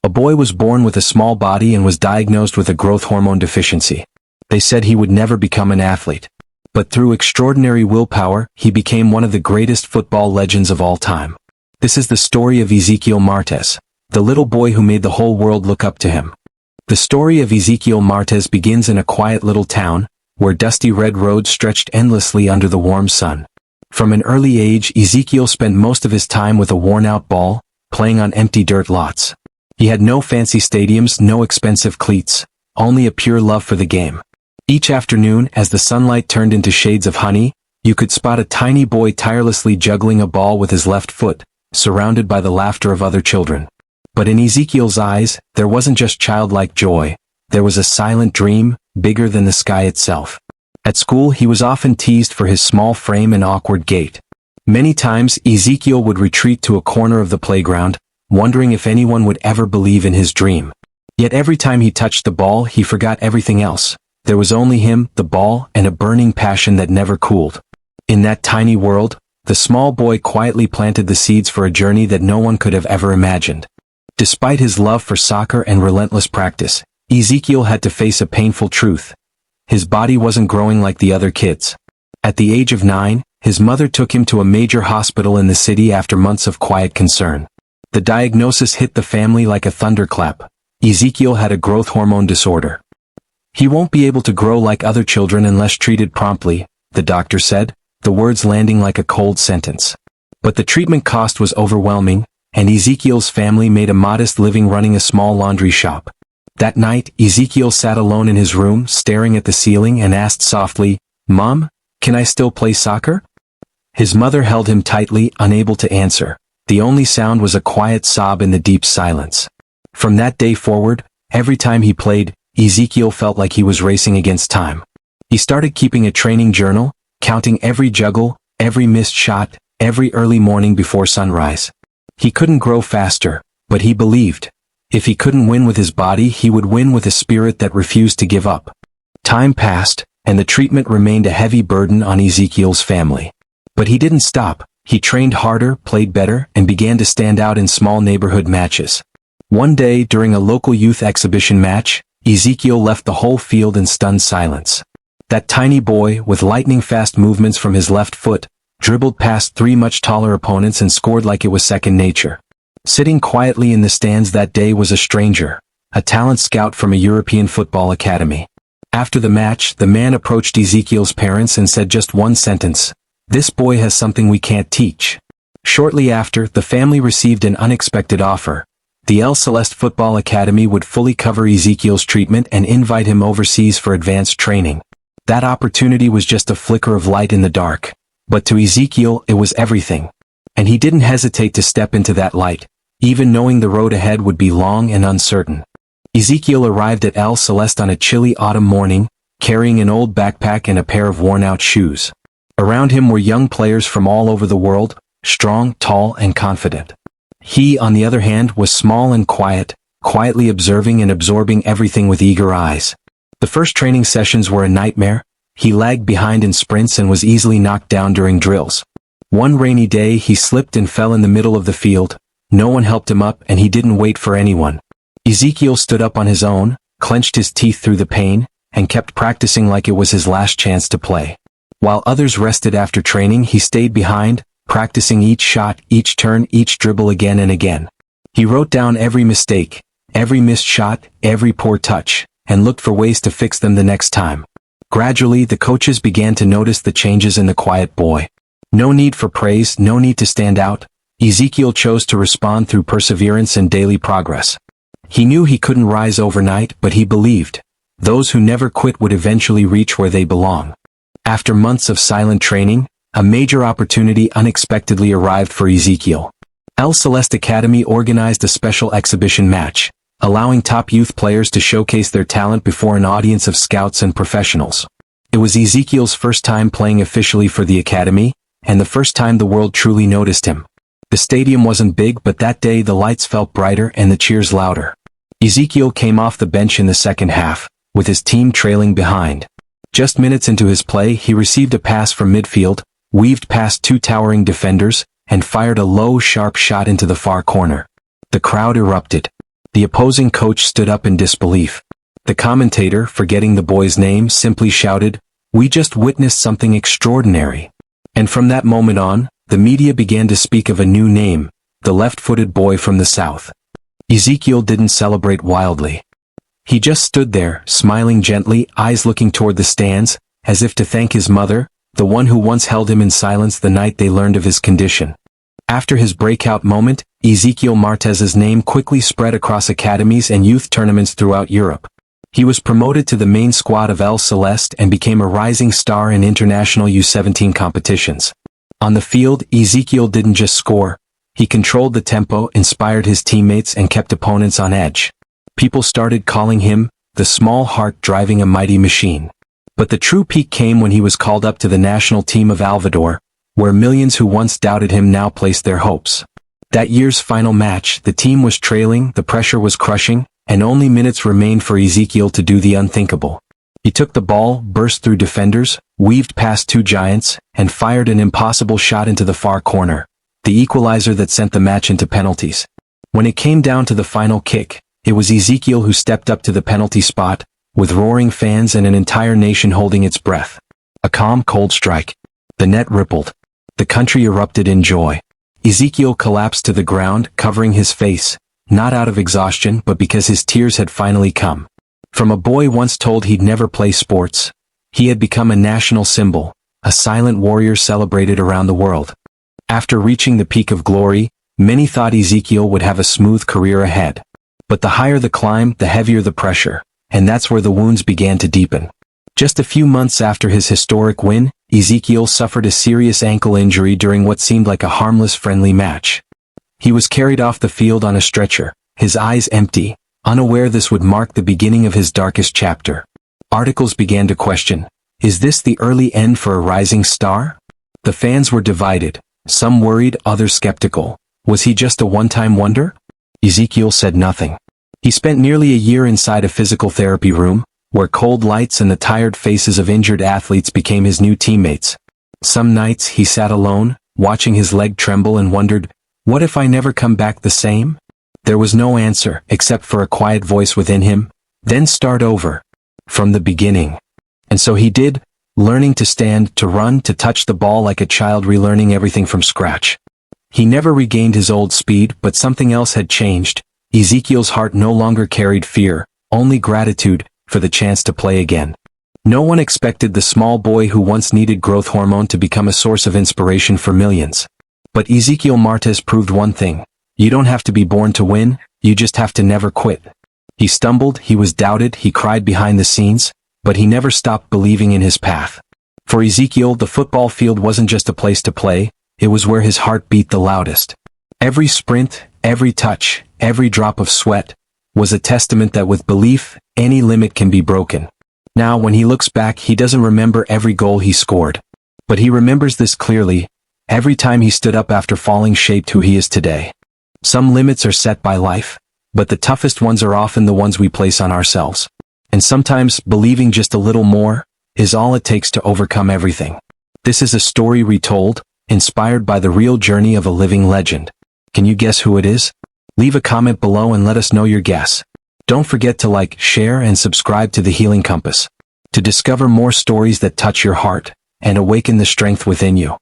A boy was born with a small body and was diagnosed with a growth hormone deficiency. They said he would never become an athlete. But through extraordinary willpower, he became one of the greatest football legends of all time. This is the story of Ezequiel Martez, the little boy who made the whole world look up to him. The story of Ezequiel Martez begins in a quiet little town, where dusty red roads stretched endlessly under the warm sun. From an early age, Ezequiel spent most of his time with a worn-out ball, playing on empty dirt lots. He had no fancy stadiums, no expensive cleats, only a pure love for the game. Each afternoon, as the sunlight turned into shades of honey, you could spot a tiny boy tirelessly juggling a ball with his left foot, surrounded by the laughter of other children. But in Ezequiel's eyes, there wasn't just childlike joy. There was a silent dream, bigger than the sky itself. At school, he was often teased for his small frame and awkward gait. Many times, Ezequiel would retreat to a corner of the playground, wondering if anyone would ever believe in his dream. Yet every time he touched the ball, he forgot everything else. There was only him, the ball, and a burning passion that never cooled. In that tiny world, the small boy quietly planted the seeds for a journey that no one could have ever imagined. Despite his love for soccer and relentless practice, Ezequiel had to face a painful truth. His body wasn't growing like the other kids. At the age of 9, his mother took him to a major hospital in the city after months of quiet concern. The diagnosis hit the family like a thunderclap. Ezequiel had a growth hormone disorder. He won't be able to grow like other children unless treated promptly, the doctor said, the words landing like a cold sentence. But the treatment cost was overwhelming, and Ezequiel's family made a modest living running a small laundry shop. That night, Ezequiel sat alone in his room, staring at the ceiling and asked softly, "Mom, can I still play soccer?" His mother held him tightly, unable to answer. The only sound was a quiet sob in the deep silence. From that day forward, every time he played, Ezequiel felt like he was racing against time. He started keeping a training journal, counting every juggle, every missed shot, every early morning before sunrise. He couldn't grow faster, but he believed. If he couldn't win with his body, he would win with a spirit that refused to give up. Time passed, and the treatment remained a heavy burden on Ezequiel's family. But he didn't stop. He trained harder, played better, and began to stand out in small neighborhood matches. One day, during a local youth exhibition match, Ezequiel left the whole field in stunned silence. That tiny boy, with lightning-fast movements from his left foot, dribbled past 3 much taller opponents and scored like it was second nature. Sitting quietly in the stands that day was a stranger, a talent scout from a European football academy. After the match, the man approached Ezequiel's parents and said just one sentence, "This boy has something we can't teach." Shortly after, the family received an unexpected offer. The El Celeste Football Academy would fully cover Ezequiel's treatment and invite him overseas for advanced training. That opportunity was just a flicker of light in the dark. But to Ezequiel, it was everything. And he didn't hesitate to step into that light, even knowing the road ahead would be long and uncertain. Ezequiel arrived at El Celeste on a chilly autumn morning, carrying an old backpack and a pair of worn-out shoes. Around him were young players from all over the world, strong, tall, and confident. He, on the other hand, was small and quiet, quietly observing and absorbing everything with eager eyes. The first training sessions were a nightmare. He lagged behind in sprints and was easily knocked down during drills. One rainy day, he slipped and fell in the middle of the field. No one helped him up, and he didn't wait for anyone. Ezequiel stood up on his own, clenched his teeth through the pain, and kept practicing like it was his last chance to play. While others rested after training, he stayed behind, practicing each shot, each turn, each dribble again and again. He wrote down every mistake, every missed shot, every poor touch, and looked for ways to fix them the next time. Gradually, the coaches began to notice the changes in the quiet boy. No need for praise, no need to stand out. Ezequiel chose to respond through perseverance and daily progress. He knew he couldn't rise overnight, but he believed. Those who never quit would eventually reach where they belong. After months of silent training, a major opportunity unexpectedly arrived for Ezequiel. El Celeste Academy organized a special exhibition match, allowing top youth players to showcase their talent before an audience of scouts and professionals. It was Ezequiel's first time playing officially for the academy, and the first time the world truly noticed him. The stadium wasn't big, but that day the lights felt brighter and the cheers louder. Ezequiel came off the bench in the second half, with his team trailing behind. Just minutes into his play, he received a pass from midfield, weaved past 2 towering defenders, and fired a low, sharp shot into the far corner. The crowd erupted. The opposing coach stood up in disbelief. The commentator, forgetting the boy's name, simply shouted, "We just witnessed something extraordinary." And from that moment on, the media began to speak of a new name, the left-footed boy from the south. Ezekiel didn't celebrate wildly. He just stood there, smiling gently, eyes looking toward the stands, as if to thank his mother, the one who once held him in silence the night they learned of his condition. After his breakout moment, Ezekiel Martez's name quickly spread across academies and youth tournaments throughout Europe. He was promoted to the main squad of El Celeste and became a rising star in international U17 competitions. On the field, Ezekiel didn't just score. He controlled the tempo, inspired his teammates, and kept opponents on edge. People started calling him the small heart driving a mighty machine. But the true peak came when he was called up to the national team of Salvador, where millions who once doubted him now placed their hopes. That year's final match, the team was trailing, the pressure was crushing, and only minutes remained for Ezekiel to do the unthinkable. He took the ball, burst through defenders, weaved past two giants, and fired an impossible shot into the far corner, the equalizer that sent the match into penalties. When it came down to the final kick, it was Ezekiel who stepped up to the penalty spot, with roaring fans and an entire nation holding its breath. A calm, cold strike. The net rippled. The country erupted in joy. Ezekiel collapsed to the ground, covering his face, not out of exhaustion but because his tears had finally come. From a boy once told he'd never play sports, he had become a national symbol, a silent warrior celebrated around the world. After reaching the peak of glory, many thought Ezekiel would have a smooth career ahead. But the higher the climb, the heavier the pressure, and that's where the wounds began to deepen. Just a few months after his historic win, Ezekiel suffered a serious ankle injury during what seemed like a harmless friendly match. He was carried off the field on a stretcher, his eyes empty, unaware this would mark the beginning of his darkest chapter. Articles began to question, is this the early end for a rising star? The fans were divided, some worried, others skeptical. Was he just a one-time wonder? Ezekiel said nothing. He spent nearly a year inside a physical therapy room, where cold lights and the tired faces of injured athletes became his new teammates. Some nights he sat alone, watching his leg tremble and wondered, what if I never come back the same? There was no answer, except for a quiet voice within him, then start over. From the beginning. And so he did, learning to stand, to run, to touch the ball like a child relearning everything from scratch. He never regained his old speed, but something else had changed. Ezekiel's heart no longer carried fear, only gratitude, for the chance to play again. No one expected the small boy who once needed growth hormone to become a source of inspiration for millions. But Ezekiel Martez proved one thing. You don't have to be born to win, you just have to never quit. He stumbled, he was doubted, he cried behind the scenes, but he never stopped believing in his path. For Ezekiel, the football field wasn't just a place to play, it was where his heart beat the loudest. Every sprint, every touch, every drop of sweat, was a testament that with belief, any limit can be broken. Now, when he looks back, he doesn't remember every goal he scored. But he remembers this clearly. Every time he stood up after falling shaped who he is today. Some limits are set by life, but the toughest ones are often the ones we place on ourselves. And sometimes, believing just a little more, is all it takes to overcome everything. This is a story retold, inspired by the real journey of a living legend. Can you guess who it is? Leave a comment below and let us know your guess. Don't forget to like, share, and subscribe to The Healing Compass to discover more stories that touch your heart and awaken the strength within you.